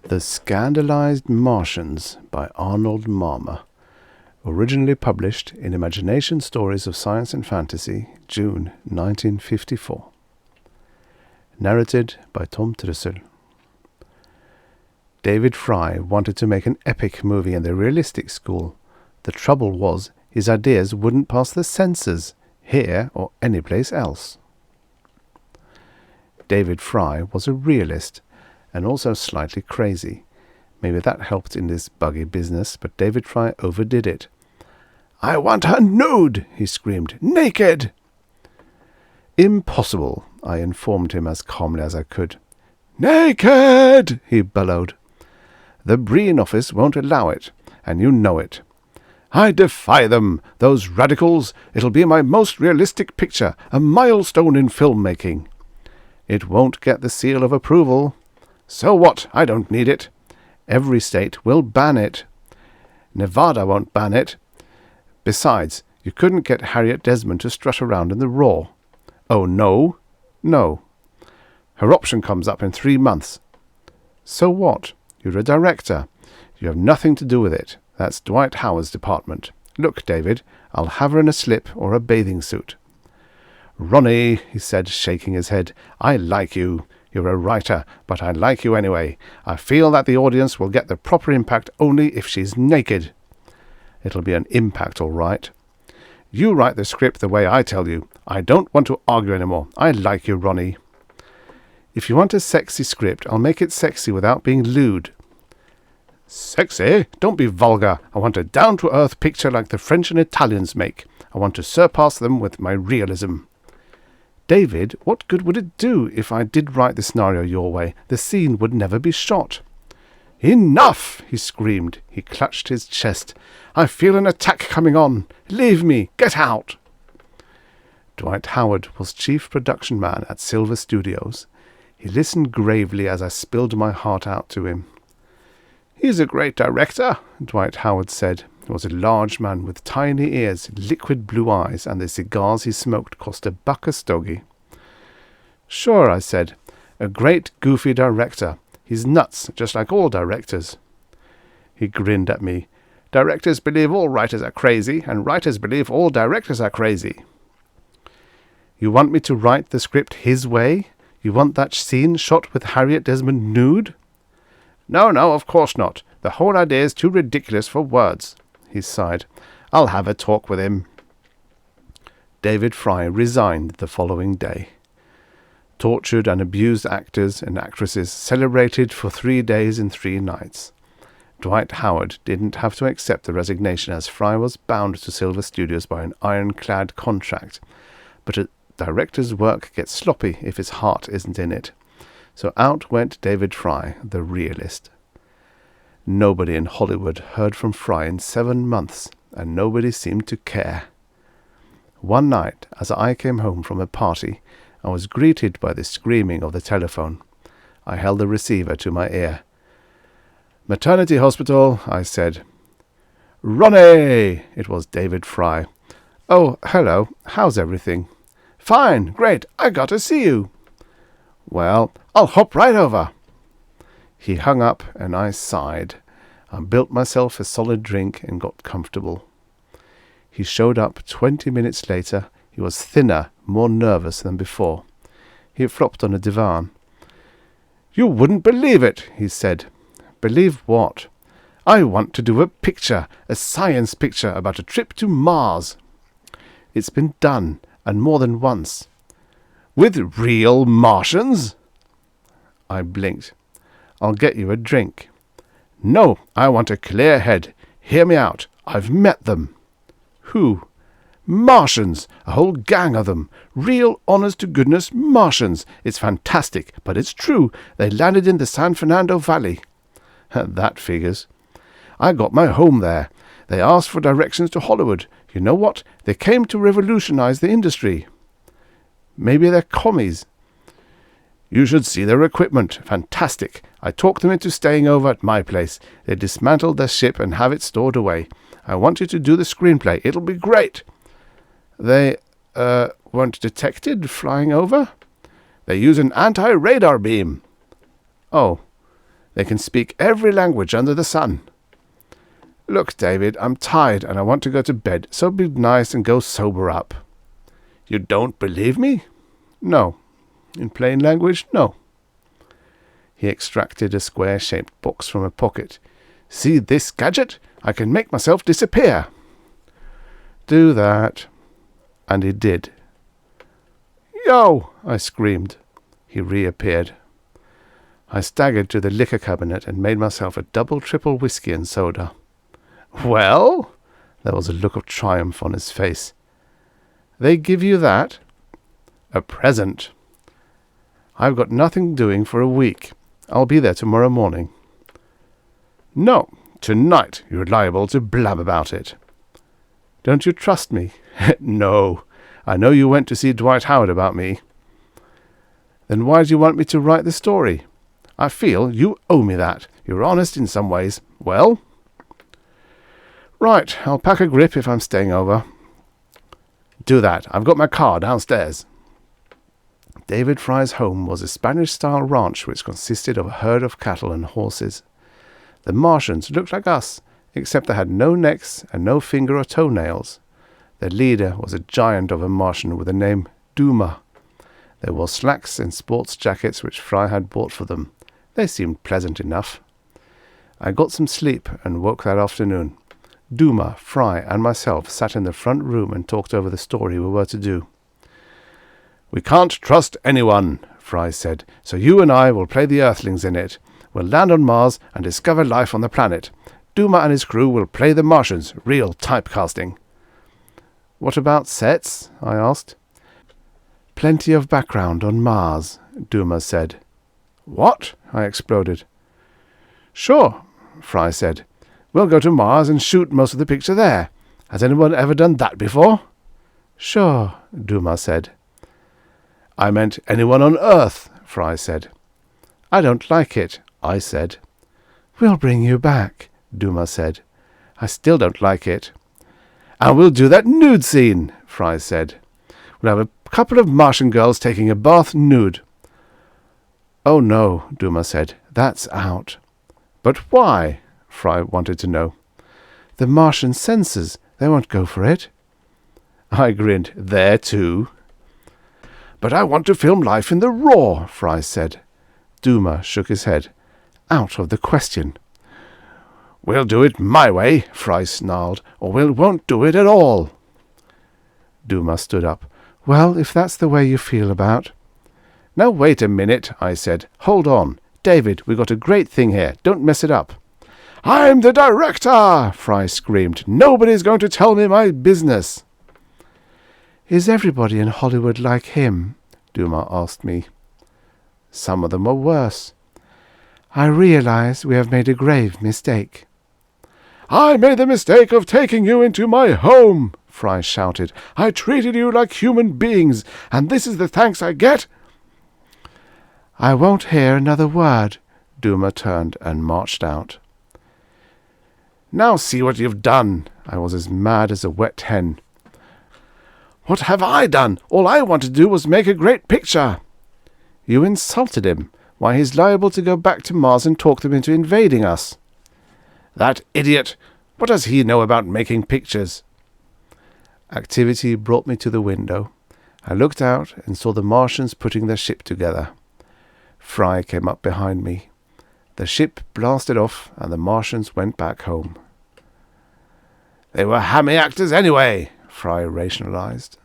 The Scandalized Martians by Arnold Marmor. Originally published in Imagination Stories of Science and Fantasy, June 1954. Narrated by Tom Trussel. David Fry wanted to make an epic movie in the realistic school. The trouble was, his ideas wouldn't pass the censors, here or anyplace else. David Fry was a realist, and also slightly crazy. Maybe that helped in this buggy business, but David Fry overdid it. "I want her nude!" he screamed. "Naked!" "Impossible," I informed him as calmly as I could. "Naked!" he bellowed. "The Breen office won't allow it, and you know it." "I defy them, those radicals. It'll be my most realistic picture, a milestone in filmmaking." "It won't get the seal of approval." "So what? I don't need it." "Every state will ban it." "Nevada won't ban it." "Besides, you couldn't get Harriet Desmond to strut around in the Raw." "Oh, no?" "No." "Her option comes up in 3 months." "So what? You're a director. You have nothing to do with it. That's Dwight Howard's department. Look, David, I'll have her in a slip or a bathing suit." "Ronnie," he said, shaking his head, "I like you. You're a writer, but I like you anyway. I feel that the audience will get the proper impact only if she's naked." "It'll be an impact, all right." "You write the script the way I tell you. I don't want to argue anymore. I like you, Ronnie." "If you want a sexy script, I'll make it sexy without being lewd." "Sexy? Don't be vulgar. I want a down-to-earth picture like the French and Italians make. I want to surpass them with my realism." "David, what good would it do if I did write the scenario your way? The scene would never be shot." "Enough!" he screamed. He clutched his chest. "I feel an attack coming on. Leave me. Get out." Dwight Howard was chief production man at Silver Studios. He listened gravely as I spilled my heart out to him. "He's a great director," Dwight Howard said. He was a large man with tiny ears, liquid blue eyes, and the cigars he smoked cost $1 a stogie. "Sure," I said. "A great goofy director. He's nuts, just like all directors." He grinned at me. "Directors believe all writers are crazy, and writers believe all directors are crazy." "You want me to write the script his way? You want that scene shot with Harriet Desmond nude?" No, of course not. The whole idea is too ridiculous for words." He sighed. "I'll have a talk with him." David Fry resigned the following day. Tortured and abused actors and actresses celebrated for 3 days and 3 nights. Dwight Howard didn't have to accept the resignation, as Fry was bound to Silver Studios by an ironclad contract. But a director's work gets sloppy if his heart isn't in it. So out went David Fry, the realist. Nobody in Hollywood heard from Fry in 7 months, and nobody seemed to care. One night, as I came home from a party, I was greeted by the screaming of the telephone. I held the receiver to my ear. "Maternity hospital," I said. "Ronnie!" It was David Fry. "Oh, hello. How's everything?" "Fine. Great. I got to see you." "Well, I'll hop right over." He hung up, and I sighed. I built myself a solid drink and got comfortable. He showed up 20 minutes later. He was thinner, more nervous than before. He flopped on a divan. "You wouldn't believe it," he said. "Believe what?" "I want to do a picture, a science picture about a trip to Mars." "It's been done, and more than once." "With real Martians?" I blinked. "I'll get you a drink." "No, I want a clear head. Hear me out. I've met them." "Who?" "Martians. A whole gang of them. Real honest-to-goodness Martians. It's fantastic, but it's true. They landed in the San Fernando Valley." "That figures." "I got my home there. They asked for directions to Hollywood. You know what? They came to revolutionize the industry." "Maybe they're commies." "You should see their equipment. Fantastic. I talked them into staying over at my place. They dismantled their ship and have it stored away. I want you to do the screenplay. It'll be great." "They, weren't detected flying over?" "They use an anti-radar beam." "Oh." They can speak every language under the sun. Look, David, I'm tired and I want to go to bed, so be nice and go sober up. You don't believe me? No. In plain language, no. He extracted a square-shaped box from a pocket. See this gadget? I can make myself disappear. Do that. And he did. Yo! I screamed. He reappeared. I staggered to the liquor cabinet and made myself a double-triple whiskey and soda. Well? There was a look of triumph on his face. They give you that? A present. I've got nothing doing for a week. I'll be there tomorrow morning. No, tonight. You're liable to blab about it. Don't you trust me? No. I know you went to see Dwight Howard about me. Then why do you want me to write the story? I feel you owe me that. You're honest in some ways. Well? Right, I'll pack a grip if I'm staying over. Do that. I've got my car downstairs. David Fry's home was a Spanish-style ranch which consisted of a herd of cattle and horses. The Martians looked like us, except they had no necks and no finger or toenails. Their leader was a giant of a Martian with the name Duma. They wore slacks and sports jackets which Fry had bought for them. They seemed pleasant enough. I got some sleep and woke that afternoon. Duma, Fry, and myself sat in the front room and talked over the story we were to do. We can't trust anyone, Fry said, so you and I will play the Earthlings in it. We'll land on Mars and discover life on the planet. Duma and his crew will play the Martians, real typecasting. What about sets? I asked. Plenty of background on Mars, Duma said. What? I exploded. Sure, Fry said. We'll go to Mars and shoot most of the picture there. Has anyone ever done that before? Sure, Duma said. I meant anyone on Earth, Fry said. I don't like it, I said. We'll bring you back, Duma said. I still don't like it. And we'll do that nude scene, Fry said. We'll have a couple of Martian girls taking a bath nude. Oh no, Duma said. That's out. But why? Fry wanted to know. The Martian censors. They won't go for it. I grinned. There too. But I want to film life in the raw, Fry said. Duma shook his head. Out of the question. We'll do it my way, Fry snarled, or we won't do it at all. Duma stood up. Well, if that's the way you feel about. Now wait a minute, I said. Hold on. David, we got a great thing here. Don't mess it up. I'm the director, Fry screamed. Nobody's going to tell me my business. Is everybody in Hollywood like him? Duma asked me. Some of them are worse. I realize we have made a grave mistake. I made the mistake of taking you into my home, Fry shouted. I treated you like human beings, and this is the thanks I get? I won't hear another word. Duma turned and marched out. Now see what you've done. I was as mad as a wet hen. What have I done? All I wanted to do was make a great picture. You insulted him. Why, he's liable to go back to Mars and talk them into invading us. That idiot! What does he know about making pictures? Activity brought me to the window. I looked out and saw the Martians putting their ship together. Fry came up behind me. The ship blasted off and the Martians went back home. They were hammy actors anyway, Fry rationalized.